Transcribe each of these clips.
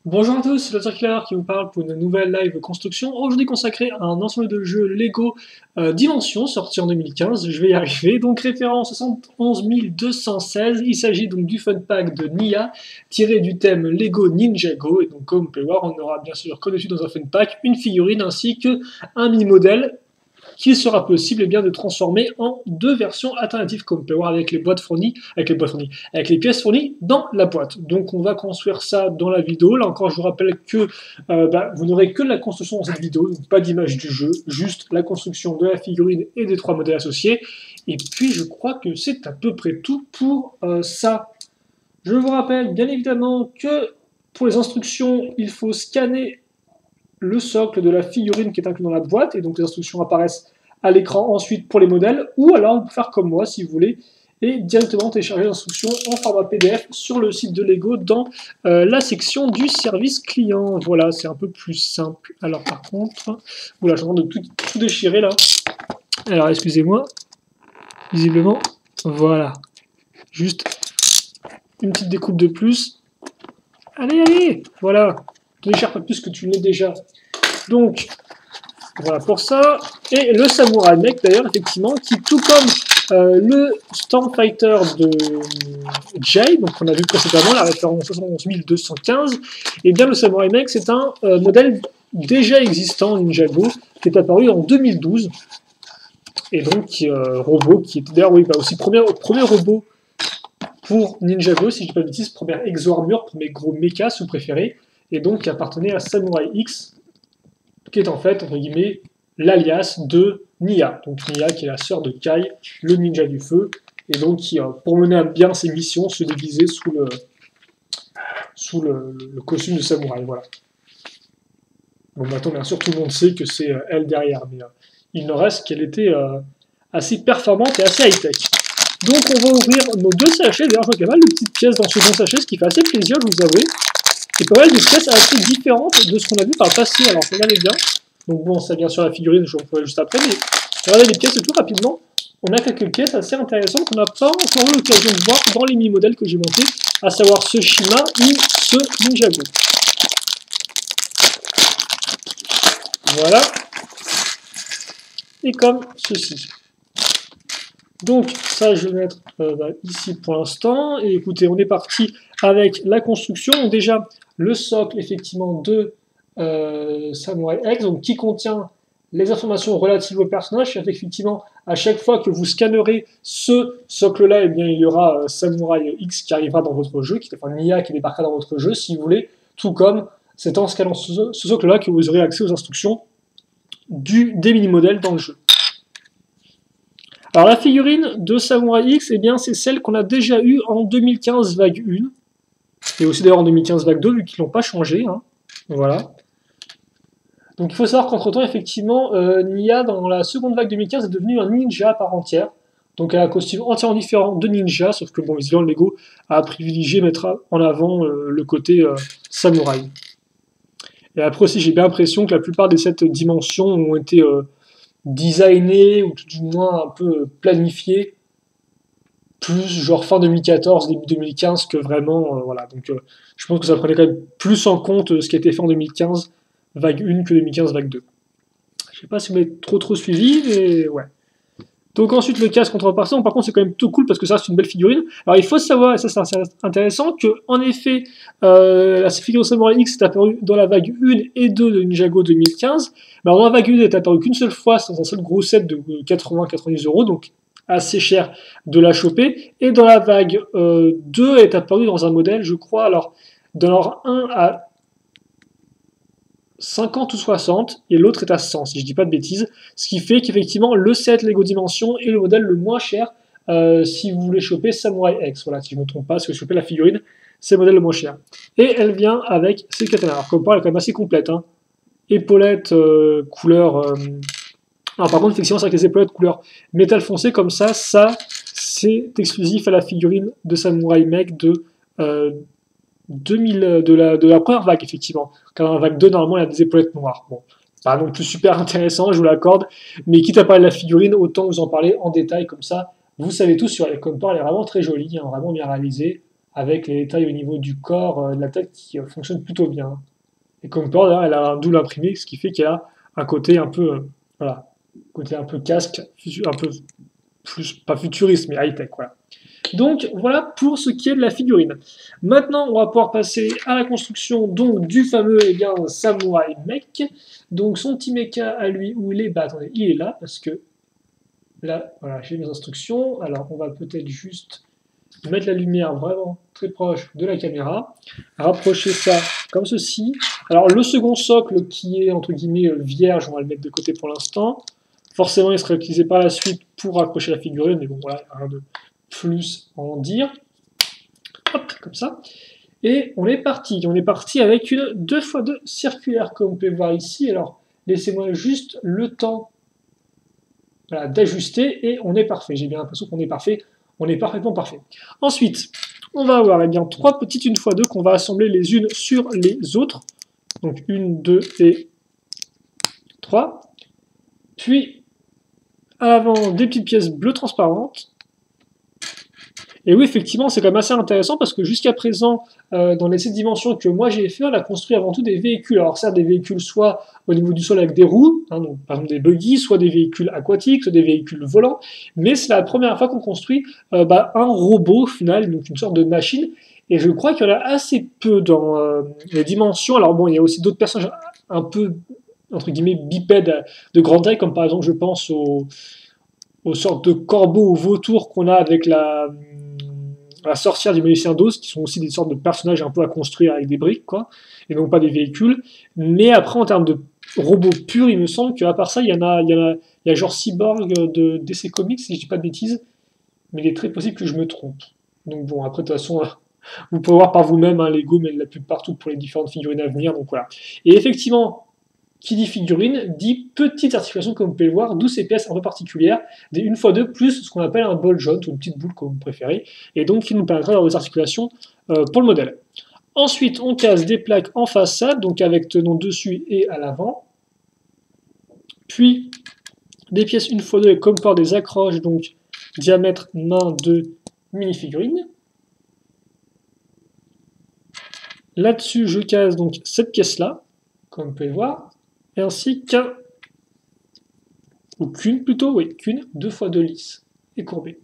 Bonjour à tous, c'est le Killer qui vous parle pour une nouvelle live construction, aujourd'hui consacrée à un ensemble de jeux Lego Dimension, sorti en 2015, je vais y arriver, donc référence 71 216, il s'agit donc du fun pack de Nia, tiré du thème Lego Ninjago, et donc comme vous pouvez voir, on aura bien sûr comme d'habitude dans un fun pack une figurine ainsi que un mini-modèle qu'il sera possible bien, de transformer en deux versions alternatives, comme on peut voir avec les boîtes fournies, avec les pièces fournies dans la boîte. Donc on va construire ça dans la vidéo. Là encore, je vous rappelle que vous n'aurez que la construction dans cette vidéo, donc pas d'image du jeu, juste la construction de la figurine et des trois modèles associés. Et puis je crois que c'est à peu près tout pour ça. Je vous rappelle bien évidemment que pour les instructions, il faut scanner le socle de la figurine qui est inclus dans la boîte, et donc les instructions apparaissent à l'écran ensuite pour les modèles, ou alors vous pouvez faire comme moi si vous voulez, et directement télécharger l'instruction en format PDF sur le site de Lego dans la section du service client. Voilà, c'est un peu plus simple. Alors par contre, voilà, je suis en train de tout déchirer là. Alors excusez-moi, visiblement, voilà, juste une petite découpe de plus. Allez, allez, voilà, ne déchire pas plus que tu n'es déjà. Donc, voilà pour ça. Et le Samurai Mech, d'ailleurs, effectivement, qui, tout comme le Stormfighter de Jay, donc on a vu précédemment, la référence 71 215, et bien le Samurai Mech, c'est un modèle déjà existant Ninjago, qui est apparu en 2012. Et donc, robot, qui était d'ailleurs, oui, bah aussi premier robot pour Ninjago, si je ne dis pas de bêtises, premier Exo-Armure, premier gros mecha, si vous préférez, et donc qui appartenait à Samurai X, qui est en fait, entre guillemets, l'alias de Nia. Donc Nia, qui est la sœur de Kai, le ninja du feu, et donc qui, pour mener à bien ses missions, se déguisait sous le costume de samouraï. Voilà. Bon, maintenant, bien sûr, tout le monde sait que c'est elle derrière, mais il n'en reste qu'elle était assez performante et assez high-tech. Donc on va ouvrir nos deux sachets. D'ailleurs, je vois qu'il y a pas mal de petites pièces dans ce bon sachet, ce qui fait assez plaisir, je vous avoue. Et pas mal de pièces assez différentes de ce qu'on a vu par le passé. Alors regardez bien. Donc bon, ça vient sur la figurine, je vous en juste après, mais regardez les pièces et tout rapidement. On a quelques pièces assez intéressantes qu'on n'a pas encore eu l'occasion de voir dans les mini-modèles que j'ai montés, à savoir ce Shima ou ce Ninjago. Voilà. Et comme ceci. Donc ça, je vais mettre ici pour l'instant. Et écoutez, on est parti avec la construction. Donc déjà, le socle, effectivement, de Samurai X, donc qui contient les informations relatives au personnage. Effectivement, à chaque fois que vous scannerez ce socle-là, eh bien, il y aura Samurai X qui arrivera dans votre jeu, enfin Nia qui débarquera dans votre jeu, si vous voulez, tout comme c'est en scannant ce socle-là que vous aurez accès aux instructions des mini-modèles dans le jeu. Alors la figurine de Samurai X, eh bien, c'est celle qu'on a déjà eue en 2015 vague 1, et aussi d'ailleurs en 2015 vague 2, vu qu'ils l'ont pas changé. Hein. Voilà. Donc il faut savoir qu'entre-temps, effectivement, Nia, dans la seconde vague 2015, est devenue un ninja à part entière. Donc elle a un costume entièrement différent de ninja, sauf que bon, visiblement, Lego a privilégié mettre en avant le côté samouraï. Et après aussi, j'ai bien l'impression que la plupart des 7 dimensions ont été designées, ou tout du moins un peu planifiées, plus genre fin 2014, début 2015, que vraiment, voilà. Donc je pense que ça prenait quand même plus en compte ce qui a été fait en 2015 vague 1 que 2015 vague 2. Je sais pas si vous m'avez trop suivi, mais ouais. Donc ensuite le casque contrepartie, par contre c'est quand même tout cool parce que ça reste une belle figurine. Alors il faut savoir, et ça c'est intéressant, que en effet la figurine Samurai X est apparue dans la vague 1 et 2 de Ninjago 2015. Mais alors dans la vague 1 elle est apparue qu'une seule fois dans un seul gros set de 80-90 €, donc assez cher de la choper. Et dans la vague 2 elle est apparue dans un modèle, je crois, alors dans leur 1 à 50 ou 60, et l'autre est à 100, si je dis pas de bêtises. Ce qui fait qu'effectivement, le set Lego Dimension est le modèle le moins cher si vous voulez choper Samurai X. Voilà, si je ne me trompe pas, si vous chopez la figurine, c'est le modèle le moins cher. Et elle vient avec ses katanas. Alors, comme on parle, elle est quand même assez complète. Hein. Épaulettes couleur. Alors, par contre, effectivement, c'est avec les épaulettes couleur métal foncé, comme ça c'est exclusif à la figurine de Samurai Mech de 2000, de la première vague, effectivement. Car dans la vague 2, normalement, il y a des épaulettes noires. Bon, pas non plus super intéressant, je vous l'accorde, mais quitte à parler de la figurine, autant vous en parler en détail, comme ça, vous savez tout sur elle. Comme par, elle est vraiment très jolie, hein, vraiment bien réalisée, avec les détails au niveau du corps, de la tête qui fonctionnent plutôt bien. Et comme on peut voir, elle a un double imprimé, ce qui fait qu'elle a un côté un peu, voilà, côté un peu casque, un peu plus, pas futuriste, mais high-tech, voilà. Donc voilà pour ce qui est de la figurine. Maintenant, on va pouvoir passer à la construction donc du fameux Samurai Mech. Donc son petit mecha à lui, où il est? Bah attendez, il est là, parce que là, voilà, j'ai mes instructions. Alors on va peut-être juste mettre la lumière vraiment très proche de la caméra, rapprocher ça comme ceci. Alors le second socle qui est entre guillemets vierge, on va le mettre de côté pour l'instant. Forcément, il sera utilisé par la suite pour accrocher la figurine, mais bon voilà, rien de plus à en dire. Hop, comme ça. Et on est parti. On est parti avec une 2x2 circulaire, comme vous pouvez voir ici. Alors, laissez-moi juste le temps, voilà, d'ajuster et on est parfait. J'ai bien l'impression qu'on est parfait. On est parfaitement parfait. Ensuite, on va avoir trois petites 1x2 qu'on va assembler les unes sur les autres. Donc 1, 2 et 3. Puis, à l'avant, des petites pièces bleues transparentes. Et oui, effectivement, c'est quand même assez intéressant parce que jusqu'à présent, dans les 7 dimensions que moi j'ai fait, on a construit avant tout des véhicules. Alors certes, des véhicules soit au niveau du sol avec des roues, hein, donc par exemple des buggy, soit des véhicules aquatiques, soit des véhicules volants, mais c'est la première fois qu'on construit un robot au final, donc une sorte de machine. Et je crois qu'il y en a assez peu dans les dimensions. Alors bon, il y a aussi d'autres personnages un peu, entre guillemets, bipèdes de grande taille, comme par exemple, je pense aux sortes de corbeaux ou vautours qu'on a avec la sorcière du magicien d'Oz, qui sont aussi des sortes de personnages un peu à construire avec des briques, quoi, et donc pas des véhicules. Mais après, en termes de robots purs, il me semble qu'à part ça, il y a genre Cyborg de DC Comics, si je dis pas de bêtises, mais il est très possible que je me trompe. Donc bon, après, de toute façon, vous pouvez voir par vous-même, hein, Lego met la pub partout pour les différentes figurines à venir, donc voilà. Et effectivement, qui dit figurine, dit petite articulation, comme vous pouvez le voir, d'où ces pièces un peu particulières, des 1x2 plus ce qu'on appelle un ball joint, ou une petite boule comme vous préférez, et donc qui nous permettra d'avoir des articulations pour le modèle. Ensuite, on casse des plaques en façade, donc avec tenons dessus et à l'avant. Puis, des pièces 1x2 comme par des accroches, donc diamètre main de minifigurine. Là-dessus, je casse donc cette pièce-là, comme vous pouvez le voir, et ainsi qu'un, ou qu'une plutôt, oui, qu'une 2x2 lisse et courbée.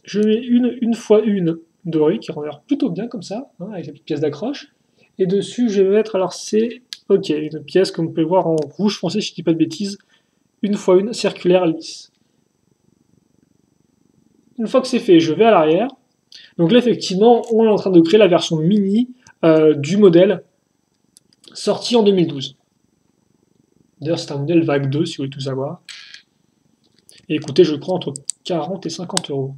Je mets une 1x1 dorée qui rend l'air plutôt bien comme ça, hein, avec la petite pièce d'accroche. Et dessus, je vais mettre, alors c'est, ok, une pièce comme vous pouvez voir en rouge foncé, si je ne dis pas de bêtises, 1x1 circulaire lisse. Une fois que c'est fait, je vais à l'arrière. Donc là, effectivement, on est en train de créer la version mini du modèle sorti en 2012. D'ailleurs, c'est un modèle vague 2, si vous voulez tout savoir. Et écoutez, je crois entre 40 et 50 euros.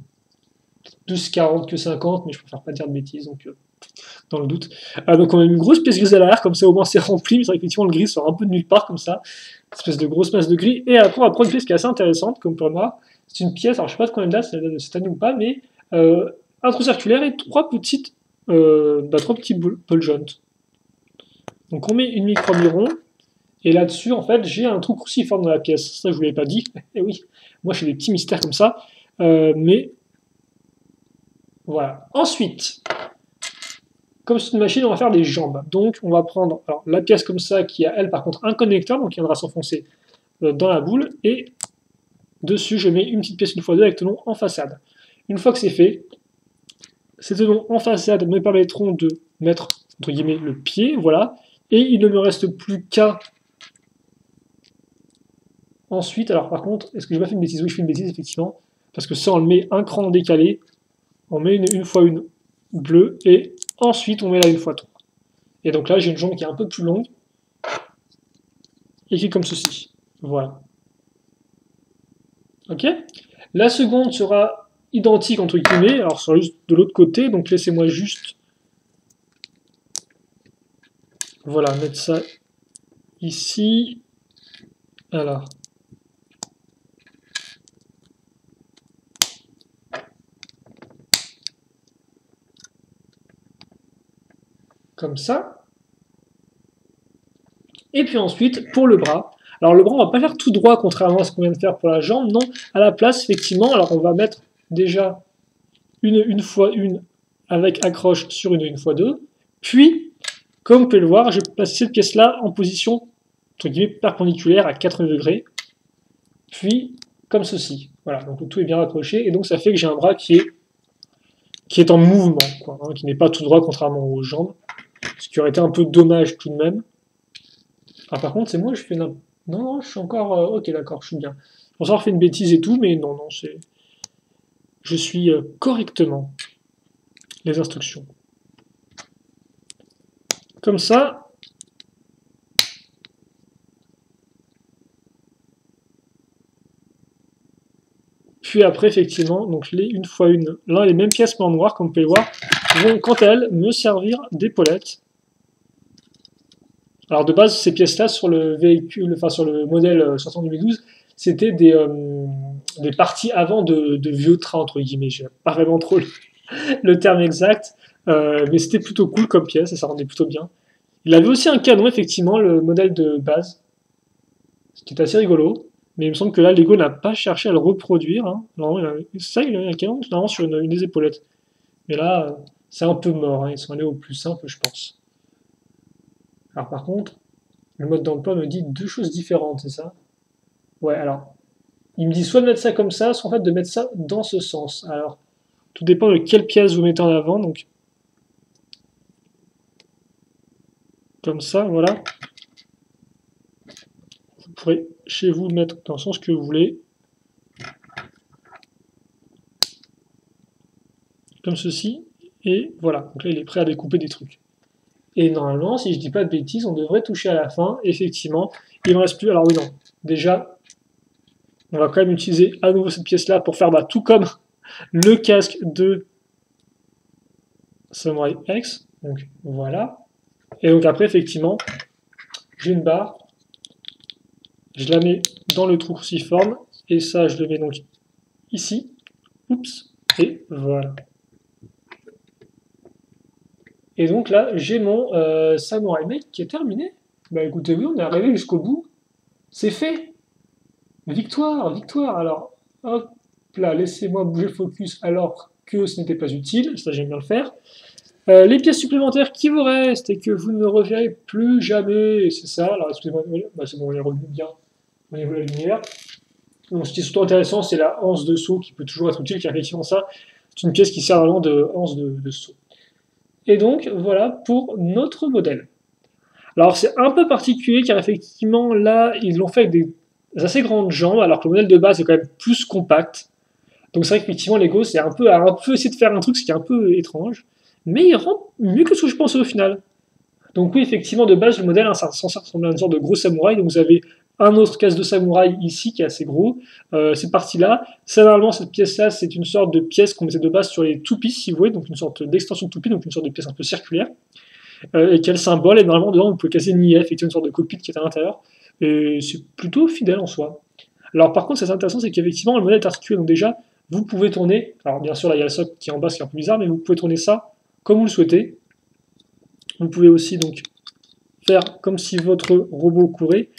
Plus 40 que 50, mais je préfère pas dire de bêtises, donc dans le doute. Donc on a une grosse pièce grise à l'arrière, comme ça au moins c'est rempli, mais c'est vrai qu'effectivement le gris sort un peu de nulle part, comme ça. Une espèce de grosse masse de gris. Et après, on va prendre une pièce qui est assez intéressante, comme pour moi. C'est une pièce, alors je sais pas de combien de date, c'est de cette année ou pas, mais un trou circulaire et trois petits ball joints. Donc on met une micro-miron, et là-dessus, en fait, j'ai un trou cruciforme dans la pièce. Ça, je vous l'avais pas dit. Eh oui, moi, je fais des petits mystères comme ça. Mais voilà. Ensuite, comme c'est une machine, on va faire des jambes. Donc, on va prendre alors, la pièce comme ça, qui a, elle, par contre, un connecteur, donc qui viendra s'enfoncer dans la boule. Et dessus, je mets une petite pièce 1x2 avec tenon en façade. Une fois que c'est fait, ces tenons en façade me permettront de mettre, entre guillemets, le pied, voilà. Et il ne me reste plus qu'à ensuite, alors par contre, est-ce que je vais faire une bêtise? Oui, je fais une bêtise, effectivement. Parce que ça, on le met un cran décalé. On met une 1x1 bleue. Et ensuite, on met la 1x3. Et donc là, j'ai une jambe qui est un peu plus longue. Et qui est comme ceci. Voilà. Ok? La seconde sera identique, entre guillemets. Alors, ça sera juste de l'autre côté. Donc, laissez-moi juste... Voilà, mettre ça ici. Alors... comme ça. Et puis ensuite, pour le bras. Alors le bras, on va pas faire tout droit, contrairement à ce qu'on vient de faire pour la jambe. Non, à la place, effectivement, alors on va mettre déjà une fois une avec accroche sur une fois deux. Puis, comme vous pouvez le voir, je place cette pièce-là en position entre guillemets perpendiculaire à 80 degrés. Puis, comme ceci. Voilà, donc tout est bien accroché. Et donc, ça fait que j'ai un bras qui est en mouvement, quoi, hein, qui n'est pas tout droit contrairement aux jambes. Ce qui aurait été un peu dommage tout de même. Ah, par contre, c'est moi, je fais... Non, non, je suis encore... ok, d'accord, je suis bien. Je pense avoir fait une bêtise et tout, mais non, non, c'est... Je suis correctement les instructions. Comme ça. Puis après, effectivement, donc une fois une, là, les mêmes pièces mais en noir, comme vous pouvez le voir, vont, quant à elles, me servir d'épaulettes. Alors de base, ces pièces-là, sur le véhicule, enfin sur le modèle sorti en 2012, c'était des parties avant de vieux trains, entre guillemets. Je n'ai pas vraiment trop le terme exact, mais c'était plutôt cool comme pièce, et ça rendait plutôt bien. Il avait aussi un canon, effectivement, le modèle de base, ce qui est assez rigolo, mais il me semble que là, Lego n'a pas cherché à le reproduire. Hein. Normalement, il a un canon, normalement, sur une des épaulettes. Mais là, c'est un peu mort, hein. Ils sont allés au plus simple, je pense. Alors par contre, le mode d'emploi me dit deux choses différentes, c'est ça? Ouais, alors, il me dit soit de mettre ça comme ça, soit en fait de mettre ça dans ce sens. Alors, tout dépend de quelle pièce vous mettez en avant, donc comme ça, voilà. Vous pourrez chez vous mettre dans le sens que vous voulez. Comme ceci, et voilà. Donc là, il est prêt à découper des trucs. Et normalement, si je dis pas de bêtises, on devrait toucher à la fin. Effectivement, il ne me reste plus. Alors oui, non. Déjà, on va quand même utiliser à nouveau cette pièce-là pour faire tout comme le casque de Samurai X. Donc voilà. Et donc après, effectivement, j'ai une barre. Je la mets dans le trou cruciforme. Et ça, je le mets donc ici. Oups. Et voilà. Et donc là, j'ai mon Samurai Mate qui est terminé. Bah écoutez, oui, on est arrivé jusqu'au bout. C'est fait. Victoire, victoire. Alors, hop là, laissez-moi bouger le focus alors que ce n'était pas utile. Ça, j'aime bien le faire. Les pièces supplémentaires qui vous restent et que vous ne reverrez plus jamais, c'est ça. Alors, excusez-moi, c'est bon, on est revenu bien au niveau de la lumière. Donc, ce qui est surtout intéressant, c'est la anse de saut qui peut toujours être utile, car effectivement, ça, c'est une pièce qui sert vraiment de anse de saut. Et donc, voilà pour notre modèle. Alors, c'est un peu particulier, car effectivement, là, ils l'ont fait avec des assez grandes jambes, alors que le modèle de base est quand même plus compact. Donc, c'est vrai qu'effectivement, Lego, c'est un peu essayer de faire un truc, ce qui est un peu étrange. Mais il rend mieux que ce que je pensais au final. Donc oui, effectivement, de base, le modèle est censé ressembler à une sorte de gros samouraï. Donc vous avez un autre casque de samouraï ici qui est assez gros. Cette partie-là, ça, normalement, cette pièce-là, c'est une sorte de pièce qu'on mettait de base sur les toupies, si vous voulez, donc une sorte d'extension de toupie, donc une sorte de pièce un peu circulaire, et quel symbole, et normalement, dedans, vous pouvez casser une IF, et une sorte de cockpit qui est à l'intérieur, et c'est plutôt fidèle en soi. Alors par contre, ce qui est intéressant, c'est qu'effectivement, le modèle est articulé, donc déjà, vous pouvez tourner, alors bien sûr, là, il y a le socle qui est en bas, ce qui est un peu bizarre, mais vous pouvez tourner ça comme vous le souhaitez. Vous pouvez aussi donc faire comme si votre robot courait.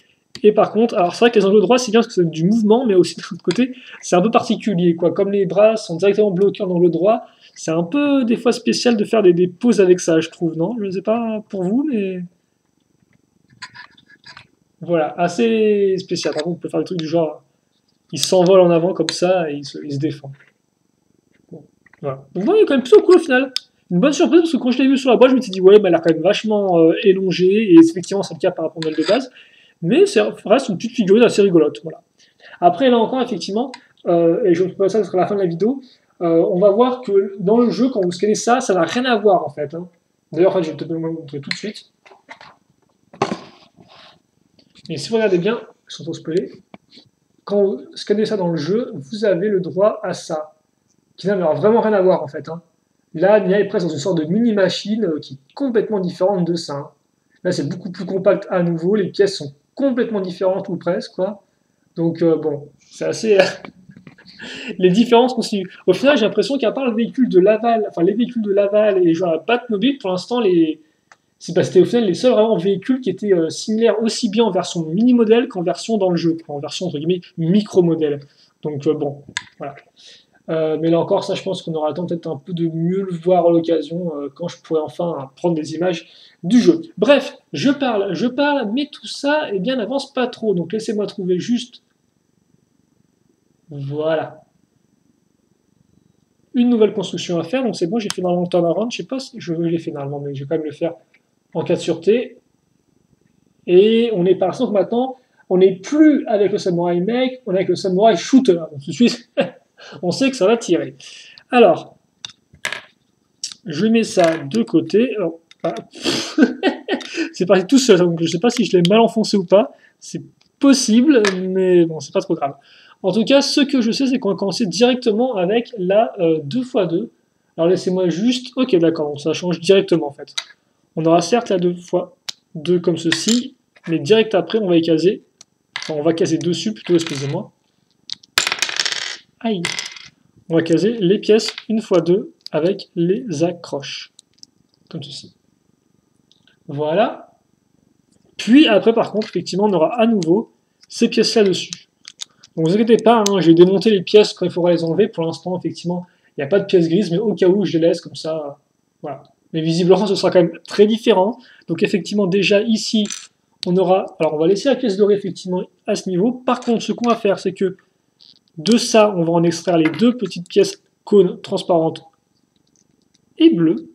Et par contre, alors c'est vrai que les angles droits, c'est bien parce que c'est du mouvement, mais aussi de l'autre côté, c'est un peu particulier, quoi. Comme les bras sont directement bloqués en angle droit, c'est un peu des fois spécial de faire des pauses avec ça, je trouve, non? Je ne sais pas pour vous, mais voilà, assez spécial. Par contre, on peut faire des trucs du genre, il s'envole en avant comme ça et il se défend. Bon, voilà. Donc, il est quand même plutôt cool au final. Une bonne surprise parce que quand je l'ai vu sur la boîte, je me suis dit, ouais, elle a l'air quand même vachement élongée, et effectivement, c'est le cas par rapport au modèle de base, mais ça reste une petite figurine assez rigolote. Voilà. Après, là encore, effectivement, et je ne peux pas ça jusqu'à la fin de la vidéo, on va voir que dans le jeu, quand vous scannez ça, ça n'a rien à voir en fait. Hein. D'ailleurs, en fait, je vais peut-être vous montrer tout de suite. Et si vous regardez bien, sans trop spoiler, quand vous scannez ça dans le jeu, vous avez le droit à ça, qui n'a vraiment rien à voir en fait. Hein. Là, Nia est presque dans une sorte de mini-machine qui est complètement différente de ça. Hein. Là, c'est beaucoup plus compact à nouveau, les pièces sont complètement différentes ou presque, quoi. Donc, bon, c'est assez... les différences continuent. Au final, j'ai l'impression qu'à part le véhicule de Laval, enfin les véhicules de Laval et genre la Batmobile, pour l'instant, c'était au final les seuls vraiment véhicules qui étaient similaires aussi bien en version mini-modèle qu'en version dans le jeu, en version entre guillemets micro-modèle. Donc bon, voilà. Mais là encore, ça, je pense qu'on aura le temps peut-être un peu de mieux le voir à l'occasion, quand je pourrai enfin prendre des images du jeu. Bref, je parle, mais tout ça, eh bien, n'avance pas trop. Donc laissez-moi trouver juste, voilà, une nouvelle construction à faire. Donc c'est bon, j'ai fait normalement le turnaround. Je sais pas si je l'ai fait normalement, mais je vais quand même le faire en cas de sûreté. Et on est par exemple maintenant, on n'est plus avec le samouraï mec, on est avec le samouraï shooter. Donc tout de suite, on sait que ça va tirer. Alors, je mets ça de côté. Alors, ah, c'est parti tout seul, donc je ne sais pas si je l'ai mal enfoncé ou pas. C'est possible, mais bon, c'est pas trop grave. En tout cas, ce que je sais, c'est qu'on va commencer directement avec la 2x2. Alors laissez-moi juste... Ok, d'accord, donc ça change directement en fait. On aura certes la 2x2 comme ceci, mais direct après, on va y caser... Enfin, on va caser dessus plutôt, excusez-moi. Aïe. On va caser les pièces 1x2 avec les accroches. Comme ceci. Voilà. Puis après, par contre, effectivement, on aura à nouveau ces pièces-là dessus. Donc, ne vous inquiétez pas, hein, j'ai démonté les pièces quand il faudra les enlever. Pour l'instant, effectivement, il n'y a pas de pièces grises, mais au cas où, je les laisse comme ça. Voilà. Mais visiblement, ce sera quand même très différent. Donc, effectivement, déjà ici, on aura... Alors, on va laisser la pièce dorée, effectivement, à ce niveau. Par contre, ce qu'on va faire, c'est que de ça, on va en extraire les deux petites pièces cônes transparentes et bleues.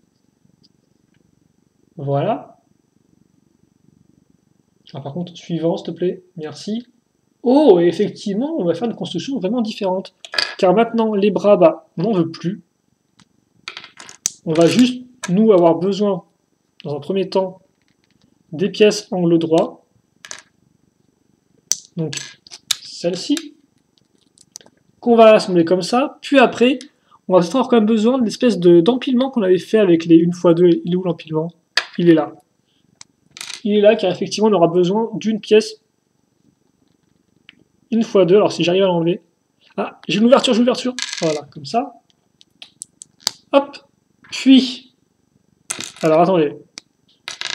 Voilà. Ah, par contre, suivant, s'il te plaît. Merci. Oh, et effectivement, on va faire une construction vraiment différente. Car maintenant, les bras, bah, on n'en veut plus. On va juste, nous, avoir besoin, dans un premier temps, des pièces angle droit. Donc, celle-ci. Qu'on va assembler comme ça. Puis après, on va avoir quand même besoin de l'espèce d'empilement qu'on avait fait avec les 1x2. Il est où l'empilement? Il est là. Il est là car effectivement on aura besoin d'une pièce 1x2. Alors si j'arrive à l'enlever. Ah, j'ai une ouverture, Voilà, comme ça. Hop. Puis. Alors attendez.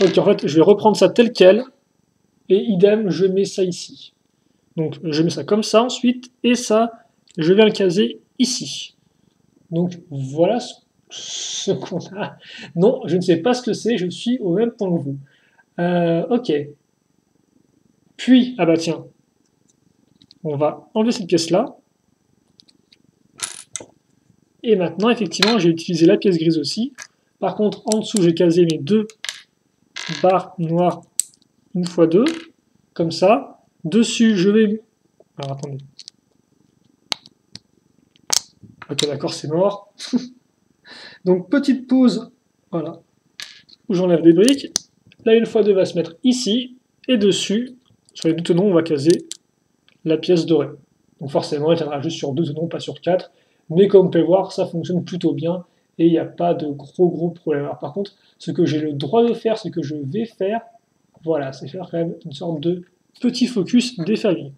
Ok, en fait, je vais reprendre ça tel quel. Et idem, je mets ça ici. Donc je mets ça comme ça ensuite. Et ça, je viens le caser ici. Donc voilà ce qu'on a. Non, je ne sais pas ce que c'est, je suis au même point que vous. Ok. Puis, ah bah tiens, on va enlever cette pièce-là. Et maintenant, effectivement, j'ai utilisé la pièce grise aussi. Par contre, en dessous, j'ai casé mes deux barres noires 1x2, comme ça. Dessus, je vais... Alors, attendez. Ok, d'accord, c'est mort. Donc, petite pause, voilà, où j'enlève des briques. La 1x2 va se mettre ici, et dessus, sur les deux tenons, on va caser la pièce dorée. Donc forcément, elle tiendra juste sur deux tenons, pas sur quatre. Mais comme vous pouvez voir, ça fonctionne plutôt bien, et il n'y a pas de gros problèmes. Alors par contre, ce que j'ai le droit de faire, ce que je vais faire, voilà, c'est faire quand même une sorte de petit focus des familles.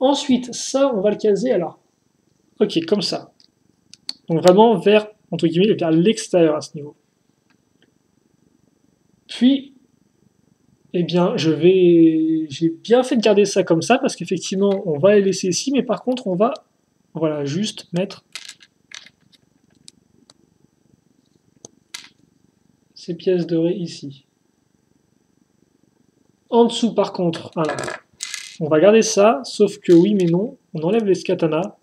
Ensuite, ça, on va le caser, alors, ok, comme ça. Donc vraiment vers, entre guillemets, vers l'extérieur à ce niveau. Puis, eh bien, j'ai bien fait de garder ça comme ça, parce qu'effectivement, on va les laisser ici, mais par contre, on va, voilà, juste mettre ces pièces dorées ici. En dessous, par contre, alors, on va garder ça, sauf que oui, mais non, on enlève les katanas.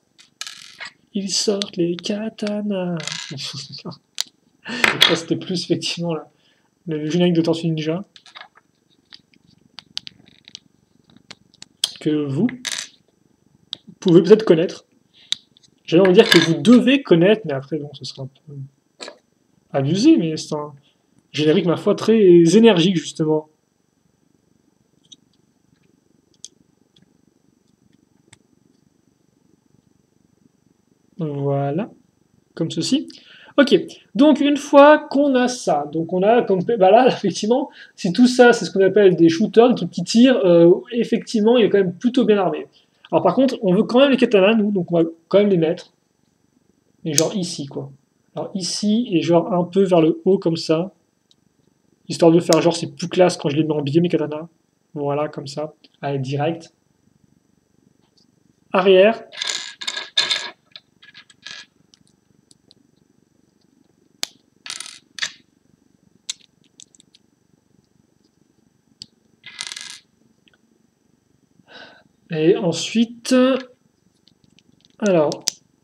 Ils sortent les katanas. Ça, c'était plus, effectivement, là, le générique de Tortue Ninja. Que vous pouvez peut-être connaître. J'allais envie de dire que vous devez connaître, mais après, bon, ce sera un peu abusé, mais c'est un générique, ma foi, très énergique, justement. Voilà, comme ceci. Ok, donc une fois qu'on a ça, donc on a comme bah là effectivement, si tout ça c'est ce qu'on appelle des shooters, des trucs qui tirent, effectivement il est quand même plutôt bien armé. Alors par contre, on veut quand même les katanas nous, donc on va quand même les mettre, mais genre ici quoi. Alors ici et genre un peu vers le haut comme ça, histoire de faire genre c'est plus classe quand je les mets en biais mes katanas. Voilà comme ça, allez direct. Arrière. Et ensuite, alors,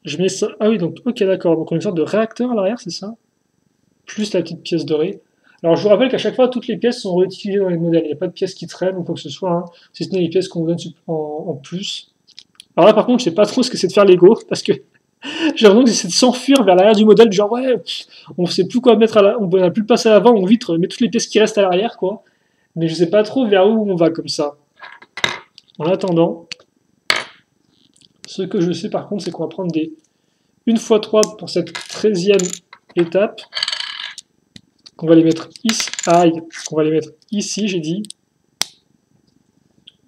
je mets ça. Ah oui, donc, ok, d'accord. Donc, on a une sorte de réacteur à l'arrière, c'est ça? Plus la petite pièce dorée. Alors, je vous rappelle qu'à chaque fois, toutes les pièces sont réutilisées dans les modèles. Il n'y a pas de pièces qui traînent ou quoi que ce soit, hein, si ce n'est les pièces qu'on vous donne en plus. Alors là, par contre, je sais pas trop ce que c'est de faire Lego, parce que j'ai l'impression que c'est de s'enfuir vers l'arrière du modèle, genre, ouais, on sait plus quoi mettre on n'a plus le passer à l'avant, on vite met toutes les pièces qui restent à l'arrière, quoi. Mais je sais pas trop vers où on va comme ça. En attendant, ce que je sais par contre, c'est qu'on va prendre des 1x3 pour cette 13e étape, qu'on va les mettre ici, qu'on va les mettre ici, j'ai dit.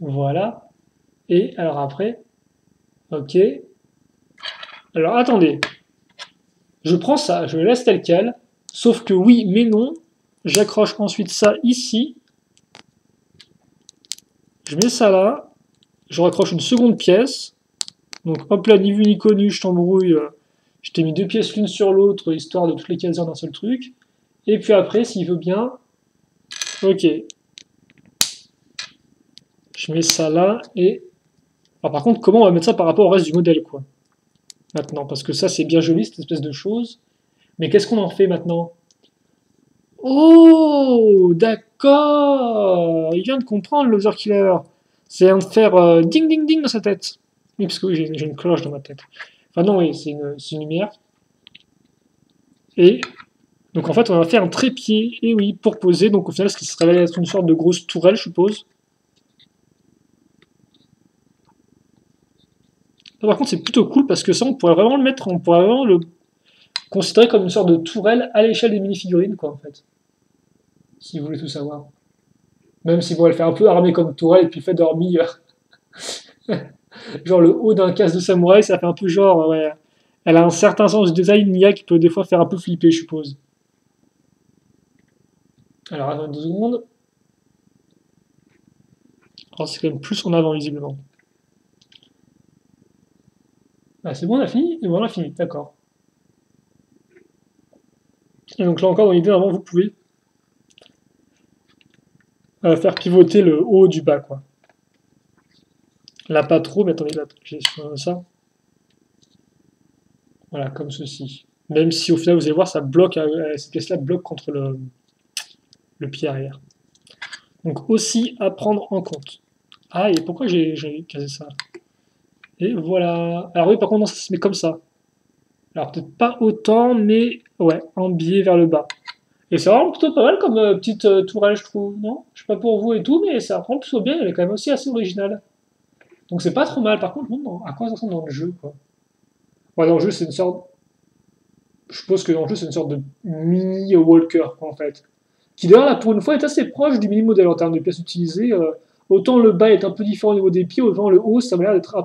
Voilà. Et alors après, ok. Alors attendez, je prends ça, je le laisse tel quel, sauf que oui, mais non, j'accroche ensuite ça ici, je mets ça là, je raccroche une seconde pièce, donc hop là, ni vu ni connu, je t'embrouille, je t'ai mis deux pièces l'une sur l'autre, histoire de toutes les caser d'un seul truc, et puis après, s'il veut bien, ok, je mets ça là, et... Alors par contre, comment on va mettre ça par rapport au reste du modèle, quoi, maintenant, parce que ça, c'est bien joli, cette espèce de chose, mais qu'est-ce qu'on en fait maintenant? Oh, d'accord. Il vient de comprendre, le Loser Killer. C'est un de faire ding ding ding dans sa tête. Oui, parce que oui, j'ai une cloche dans ma tête. Enfin non, oui, c'est une lumière. Et donc en fait, on va faire un trépied, et oui, pour poser. Donc au final, ce qui se révèle être une sorte de grosse tourelle, je suppose. Par contre, c'est plutôt cool parce que ça, on pourrait vraiment le mettre, on pourrait vraiment le considérer comme une sorte de tourelle à l'échelle des mini-figurines, quoi, en fait. Si vous voulez tout savoir. Même si bon, elle fait un peu armée comme tourelle et puis fait dormir. Genre le haut d'un casque de samouraï, ça fait un peu genre, ouais. Elle a un certain sens du design, Nia, qui peut des fois faire un peu flipper, je suppose. Alors, attends 2 secondes. Alors, c'est quand même plus en avant, visiblement. Ah, c'est bon, on a fini? Et voilà, on a fini, d'accord. Et donc là encore, dans l'idée, avant, vous pouvez faire pivoter le haut du bas, quoi. Là, pas trop, mais attendez, là, j'ai ça. Voilà, comme ceci. Même si au final, vous allez voir, ça bloque, cette pièce-là bloque contre le pied arrière. Donc aussi à prendre en compte. Ah, et pourquoi j'ai casé ça? Et voilà. Alors oui, par contre, non, ça se met comme ça. Alors peut-être pas autant, mais ouais, en biais vers le bas. Et c'est vraiment plutôt pas mal comme petite tourelle, je trouve, non? Je sais pas pour vous et tout, mais ça rend plutôt bien, elle est quand même aussi assez originale. Donc c'est pas trop mal. Par contre, non, à quoi ça ressemble dans le jeu, quoi? Ouais, dans le jeu, c'est une sorte... Je suppose que dans le jeu, c'est une sorte de mini walker, quoi, en fait. Qui d'ailleurs, là, pour une fois, est assez proche du mini modèle en termes de pièces utilisées. Autant le bas est un peu différent au niveau des pieds, autant le haut, ça m'a l'air d'être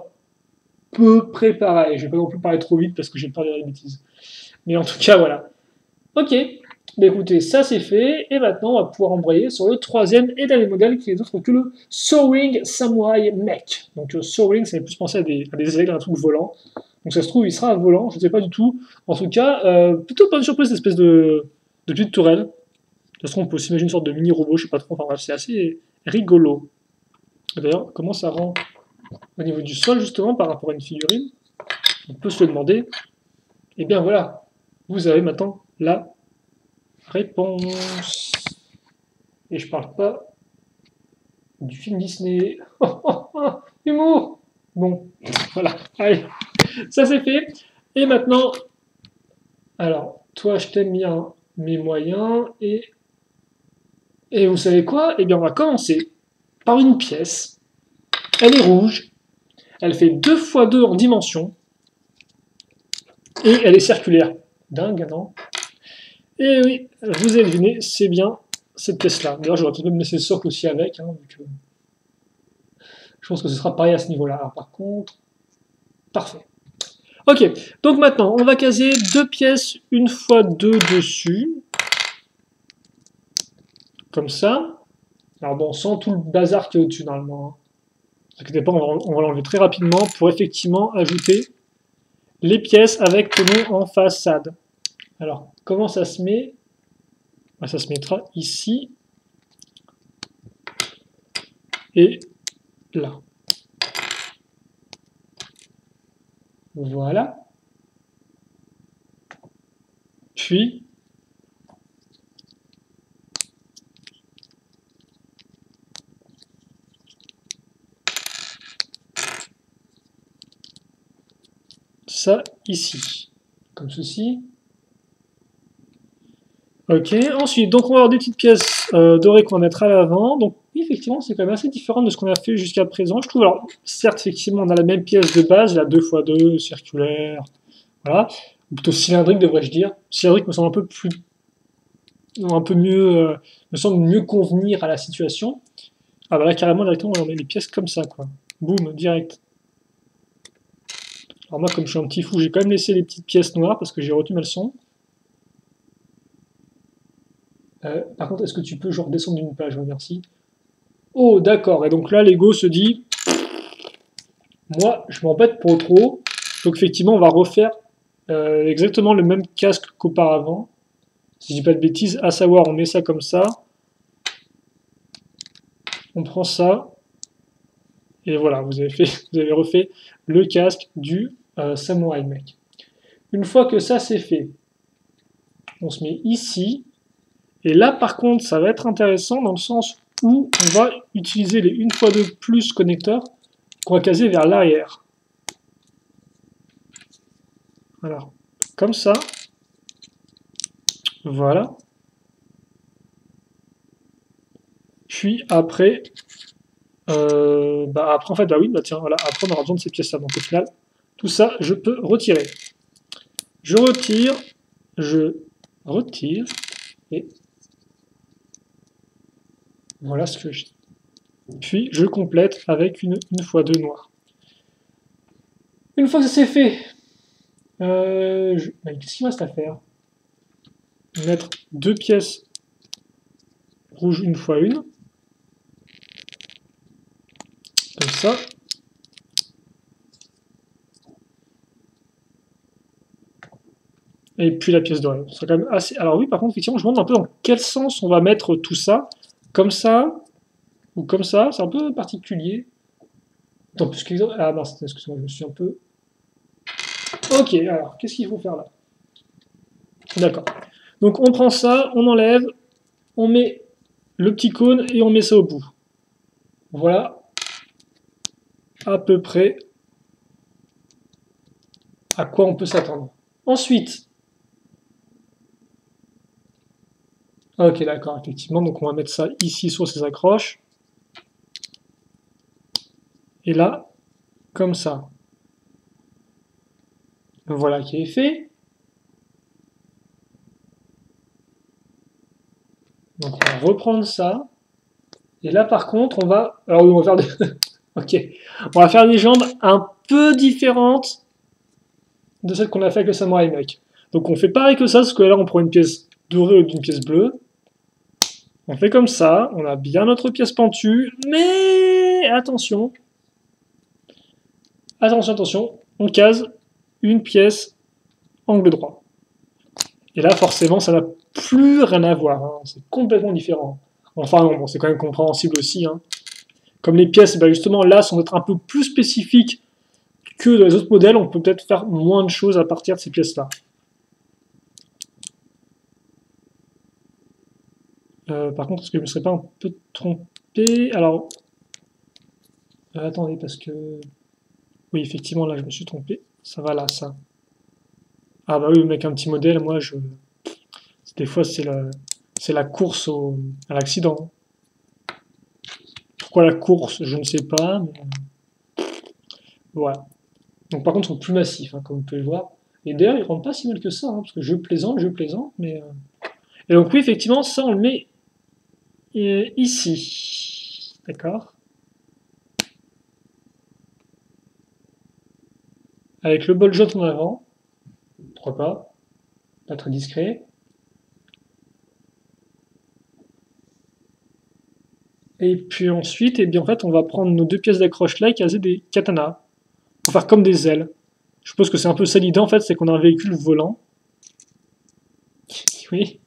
peu près pareil. Je vais pas non plus parler trop vite parce que j'ai peur de dire des bêtises. Mais en tout cas, voilà. Ok, bah écoutez, ça c'est fait, et maintenant on va pouvoir embrayer sur le troisième et dernier modèle qui est autre que le Soaring Samurai Mech. Donc le Soaring, ça fait plus penser à des aigles, à un truc volant. Donc ça se trouve, il sera volant, je ne sais pas du tout. En tout cas, plutôt bonne surprise, cette espèce de petite tourelle. Ça se trouve, on peut s'imaginer une sorte de mini-robot, je sais pas trop, enfin bref, c'est assez rigolo. D'ailleurs, comment ça rend au niveau du sol, justement, par rapport à une figurine? On peut se le demander. Et bien voilà, vous avez maintenant la réponse. Et je parle pas du film Disney. Humour. Bon, voilà, allez, ça c'est fait. Et maintenant, alors, toi je t'aime bien mes moyens, et vous savez quoi? Eh bien on va commencer par une pièce. Elle est rouge, elle fait 2 x 2 en dimension, et elle est circulaire. Dingue, non? Et oui, vous avez deviné, c'est bien cette pièce-là. D'ailleurs, j'aurais peut-être même laissé le socle aussi avec, hein, donc, je pense que ce sera pareil à ce niveau-là. Alors, par contre, parfait. Ok, donc maintenant, on va caser 2 pièces 1 x 2 dessus. Comme ça. Alors bon, sans tout le bazar qui est au-dessus, normalement. Ne vous inquiétez pas, on va l'enlever très rapidement pour effectivement ajouter les pièces avec le nom en façade. Alors, comment ça se met? Ça se mettra ici et là. Voilà. Puis, ça ici, comme ceci. Ok, ensuite, donc on va avoir des petites pièces dorées qu'on va mettre à l'avant. Donc, effectivement, c'est quand même assez différent de ce qu'on a fait jusqu'à présent. Je trouve, alors, certes, effectivement, on a la même pièce de base, la 2x2, circulaire, voilà. Ou plutôt cylindrique, devrais-je dire. Cylindrique me semble un peu mieux, me semble mieux convenir à la situation. Ah bah là, carrément, directement, on met les pièces comme ça, quoi. Boum, direct. Alors moi, comme je suis un petit fou, j'ai quand même laissé les petites pièces noires parce que j'ai retenu ma leçon. Par contre, est-ce que tu peux genre descendre d'une page, merci. Oh, d'accord. Et donc là, Lego se dit, moi, je m'embête pour trop. Donc effectivement, on va refaire exactement le même casque qu'auparavant. Si je dis pas de bêtises, à savoir, on met ça comme ça. On prend ça. Et voilà, vous avez refait le casque du Samurai Mech. Une fois que ça c'est fait, on se met ici. Et là, par contre, ça va être intéressant dans le sens où on va utiliser les 1x2 connecteurs qu'on va caser vers l'arrière. Alors, comme ça. Voilà. Puis après, après en fait, bah oui, bah tiens, voilà, après on aura besoin de ces pièces-là. Donc au final, tout ça, je peux retirer. Je retire, et voilà ce que j'ai. Puis je complète avec une 1x2 noire. Une fois que ça c'est fait, qu'est-ce qu'il reste à faire? Mettre 2 pièces rouges 1x1, comme ça. Et puis la pièce dorée. C'est quand même assez. Alors oui, par contre, effectivement, je me demande un peu dans quel sens on va mettre tout ça. Comme ça, ou comme ça, c'est un peu particulier. Attends, puisque... Ah mince, excuse-moi, je me suis un peu... Ok, alors, qu'est-ce qu'il faut faire là? D'accord. Donc on prend ça, on enlève, on met le petit cône et on met ça au bout. Voilà à peu près à quoi on peut s'attendre. Ensuite, ok d'accord, effectivement, donc on va mettre ça ici sur ces accroches. Et là, comme ça. Voilà qui est fait. Donc on va reprendre ça. Et là par contre, on va... Alors oui, on va faire des... ok. On va faire des jambes un peu différentes de celles qu'on a fait avec le Samurai Mech. Donc on fait pareil que ça, parce que là on prend une pièce dorée ou une pièce bleue. On fait comme ça, on a bien notre pièce pentue, mais attention, attention, attention, on case une pièce angle droit. Et là forcément ça n'a plus rien à voir, hein. C'est complètement différent. Enfin non, bon, c'est quand même compréhensible aussi. Hein. Comme les pièces, bah justement là, sont être un peu plus spécifiques que dans les autres modèles, on peut peut-être faire moins de choses à partir de ces pièces-là. Par contre, est-ce que je ne me serais pas un peu trompé? Alors, attendez, parce que... Oui, effectivement, là, je me suis trompé. Ça va là, ça. Ah bah oui, mec, un petit modèle, moi, je... Des fois, c'est la course à l'accident. Pourquoi la course? Je ne sais pas, mais... Voilà. Donc par contre, ils sont plus massifs, hein, comme vous pouvez le voir. Et d'ailleurs, ils ne rendent pas si mal que ça, hein, parce que je plaisante, mais... Et donc oui, effectivement, ça, on le met ici. D'accord? Avec le bol jaune en avant. Pourquoi pas très discret. Et puis ensuite, eh bien, en fait, on va prendre nos 2 pièces d'accroche là et caser des katanas. Pour faire comme des ailes. Je suppose que c'est un peu ça l'idée, en fait, c'est qu'on a un véhicule volant. Oui.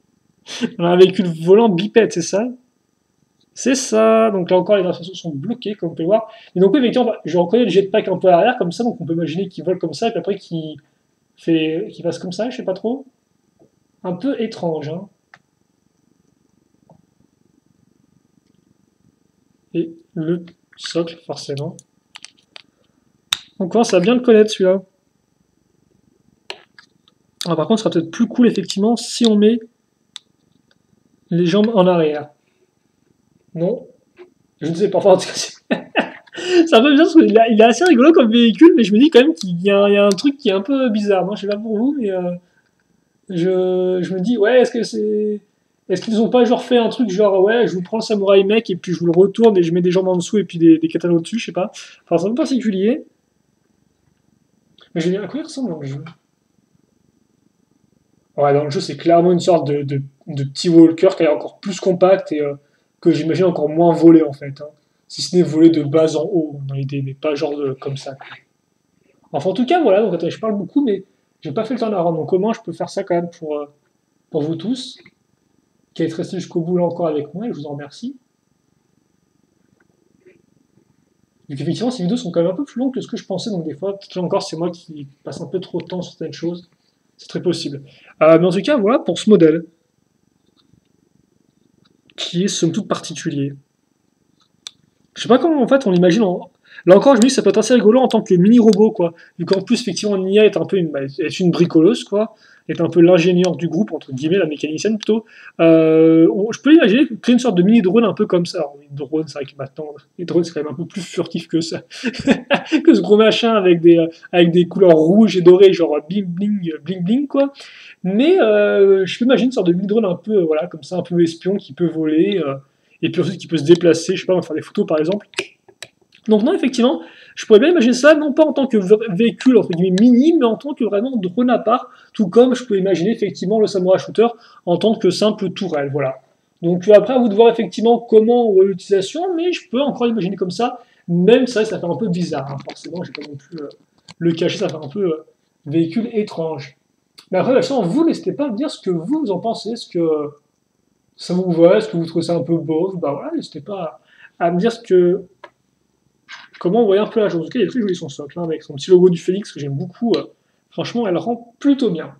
On a un véhicule volant bipède, c'est ça? C'est ça, donc là encore les informations sont bloquées comme on peut le voir. Et donc oui, effectivement, bah, je reconnais le jetpack un peu à l'arrière comme ça, donc on peut imaginer qu'il vole comme ça, et puis après qu'il passe comme ça, je sais pas trop. Un peu étrange, hein. Et le socle, forcément. On commence à bien le connaître celui-là. Ah, par contre, ce sera peut-être plus cool effectivement si on met les jambes en arrière. Non, je ne sais pas. Enfin, en tout cas, c'est un peu bizarre parce qu'il est assez rigolo comme véhicule, mais je me dis quand même qu'il y a un truc qui est un peu bizarre. Moi, je sais pas pour vous, mais je me dis, ouais, est-ce qu'ils ont pas genre fait un truc genre, ouais, je vous prends le samouraï mec et puis je vous le retourne et je mets des jambes en dessous et puis des katanas au-dessus, je sais pas. Enfin, c'est un peu particulier. Mais je veux dire, à quoi il ressemble dans le jeu? Ouais, dans le jeu, c'est clairement une sorte de petit walker qui est encore plus compact et que j'imagine encore moins volé en fait, hein. Si ce n'est volé de bas en haut dans l'idée, mais pas genre comme ça. Enfin, en tout cas, voilà, donc attendez, je parle beaucoup, mais j'ai pas fait le temps d'apprendre. Donc, comment je peux faire ça quand même pour vous tous, qui êtes restés jusqu'au bout là encore avec moi, et je vous en remercie. Donc, effectivement, ces vidéos sont quand même un peu plus longues que ce que je pensais, donc des fois, peut-être encore, c'est moi qui passe un peu trop de temps sur certaines choses. C'est très possible. Mais en tout cas, voilà pour ce modèle, qui est somme toute particulier. Je sais pas comment en fait on l'imagine. Là encore, je me dis que ça peut être assez rigolo en tant que mini-robot, quoi. Vu qu'en plus, effectivement, Nia est un peu est une bricoleuse, quoi. Est un peu l'ingénieur du groupe, entre guillemets, la mécanicienne plutôt. Je peux imaginer créer une sorte de mini-drone un peu comme ça. Alors, les drones, c'est vrai que maintenant, les drones, c'est quand même un peu plus furtif que ça. Que ce gros machin avec des couleurs rouges et dorées, genre bling bling, bling bling, quoi. Mais je peux imaginer une sorte de mini-drone un peu, voilà, comme ça, un peu espion qui peut voler. Et puis ensuite qui peut se déplacer, je sais pas, on va faire des photos par exemple. Donc non, effectivement, je pourrais bien imaginer ça, non pas en tant que véhicule entre guillemets mini, mais en tant que vraiment drone à part, tout comme je peux imaginer effectivement le Samurai Shooter en tant que simple tourelle, voilà. Donc après, à vous de voir effectivement comment l'utilisation, mais je peux encore imaginer comme ça, même ça fait un peu bizarre, hein. Forcément, j'ai pas non plus le cacher, ça fait un peu véhicule étrange. Mais après, vous n'hésitez pas à me dire ce que vous en pensez, ce que ça vous va, est-ce que vous trouvez ça un peu beau, bah voilà, n'hésitez pas à me dire comment vous voyez un peu la chose. En tout cas, il est très joli son socle, hein, avec son petit logo du Phoenix que j'aime beaucoup. Franchement, elle rend plutôt bien.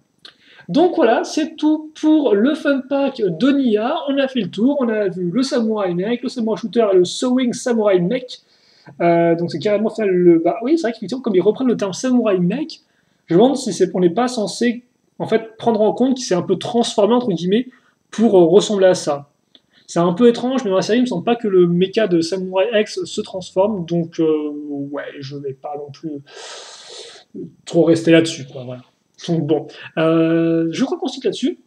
Donc voilà, c'est tout pour le fun pack de Nia. On a fait le tour, on a vu le Samurai Mech, le Samurai Shooter et le Sewing Samurai Mech. Donc c'est carrément ça le. Bah oui, c'est vrai qu'effectivement, comme ils reprennent le terme Samurai Mech, je me demande si on n'est pas censé en fait prendre en compte qu'il s'est un peu transformé entre guillemets pour ressembler à ça. C'est un peu étrange, mais dans la série, il me semble pas que le mecha de Samurai X se transforme, donc ouais, je vais pas non plus trop rester là-dessus, quoi, voilà. Donc bon, je crois qu'on se quitte là-dessus.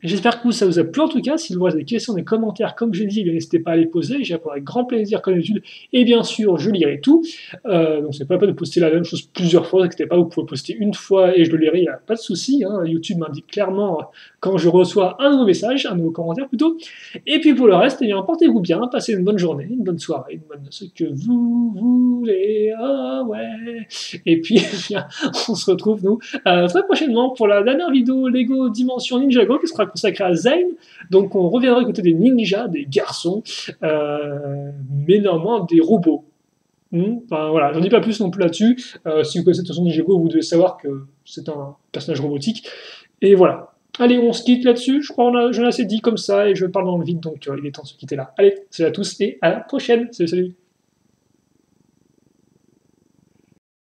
J'espère que ça vous a plu en tout cas. Si vous avez des questions, des commentaires, comme je l'ai dit, n'hésitez pas à les poser. J'y répondrai avec grand plaisir comme d'habitude. Et bien sûr, je lirai tout. Donc c'est pas la peine de poster la même chose plusieurs fois. N'inquiétez pas, vous pouvez poster une fois et je le lirai, il n'y a pas de souci, hein. YouTube m'indique clairement quand je reçois un nouveau message, un nouveau commentaire plutôt. Et puis pour le reste, eh bien, portez-vous bien, passez une bonne journée, une bonne soirée, une bonne ce que vous voulez. Ah ouais. Et puis, eh bien, on se retrouve nous très prochainement pour la dernière vidéo Lego Dimension Ninjago qui sera consacrée à Zane. Donc on reviendra côté des ninjas, des garçons, mais néanmoins des robots. Enfin voilà, j'en dis pas plus non plus là-dessus. Si vous connaissez de toute façon Ninjago, vous devez savoir que c'est un personnage robotique. Et voilà. Allez, on se quitte là-dessus. Je crois j'en ai assez dit comme ça et je parle dans le vide, donc il est temps de se quitter là. Allez, salut à tous et à la prochaine. Salut, salut.